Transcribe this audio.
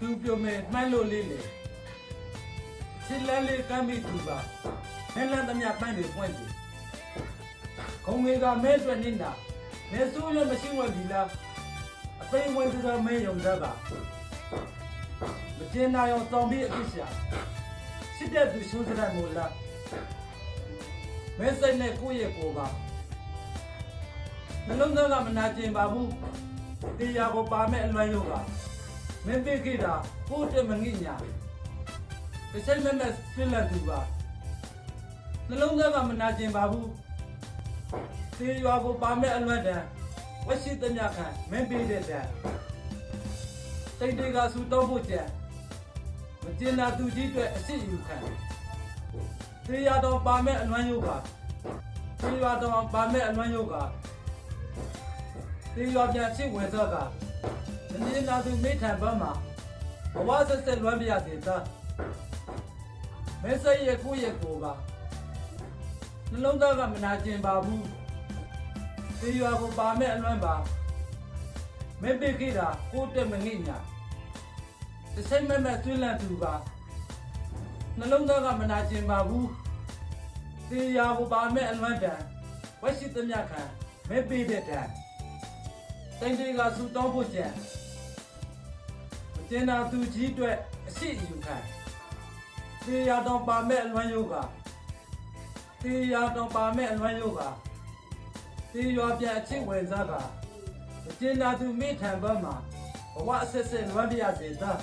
သူပြုံးမဲ့မှန်းလို့လေးလေချစ်လက်လေးကမ်းပြီးသူပါဟဲလန်သမျှပန်းတွေပွင့်ပြီခုံငယ်ကမဲဆွဲနေတာမဲဆိုးရမရှိဝဲပြီလားအသိဝဲစကားမဲယုံတတ်ပါမကျင်နာရောတောင်းပြီးအဖြစ်ရှာစစ်တဲ့သူရှိုးစတဲ့မို့လားမဲစိတ်နဲ့ကိုယ့်ရဲ့ကိုယ်ပါနှလုံးသားကမနာကျင်ပါဘူးတရားကိုပါမဲ့အလွမ်းရုပ်ကမင်းပေးခဲ့တာကိုယ့်တက်မငိညာတစ်ချိန်မဲ့ဆွေးလက်သူပါနှလုံးသားကမနာကျင်ပါဘူးတရားကိုပါမဲ့အလွမ်းတန်ဝရှိသမျှခံမင်းပေးတဲ့တန်တိတ်တွေကဆူတောင်းဖို့ကြံမကျင်နာသူကြီးတွေအစ်စ်ယူခံတရားတော်ပါမဲ့အလွမ်းရုပ်ကတရားတော်ပါမဲ့အလွမ်းရုပ်ကတရားပြန်ချစ်ဝင်သောကမင်းနာသူမိထံဘက်မှာဘဝဆက်ဆက်လွမ်းပြစေသားမဲစိတ်ရဲ့ကိုယ့်ရဲ့ကိုယ်ပါနှလုံးသားကမနာကျင်ပါဘူးတရားကိုပါမဲ့အလွမ်းပါမင်းပေးခဲ့တာကိုယ့်တက်မငိညာတစ်စိမ့်မဲ့သွေးလန့်သူပါနှလုံးသားကမနာကျင်ပါဘူးတရားကိုပါမဲ့အလွမ်းတန်ဝရှိသမျှခံမင်းပေးတဲ့တန်တိတ်တွေကဆူတောင်းဖို့ကြံမကျင်နာသူကြီးအတွက်အရှိယူခံတရားတော်ပါမဲ့အလွမ်းယုတ်ကတရားတော်ပါမဲ့အလွမ်းယုတ်ကတရားပြန်အချစ်ဝင်စားကမကျင်နာသူမိထံဘက်မှာဘဝအဆက်ဆက်လွမ်းပြရစေသား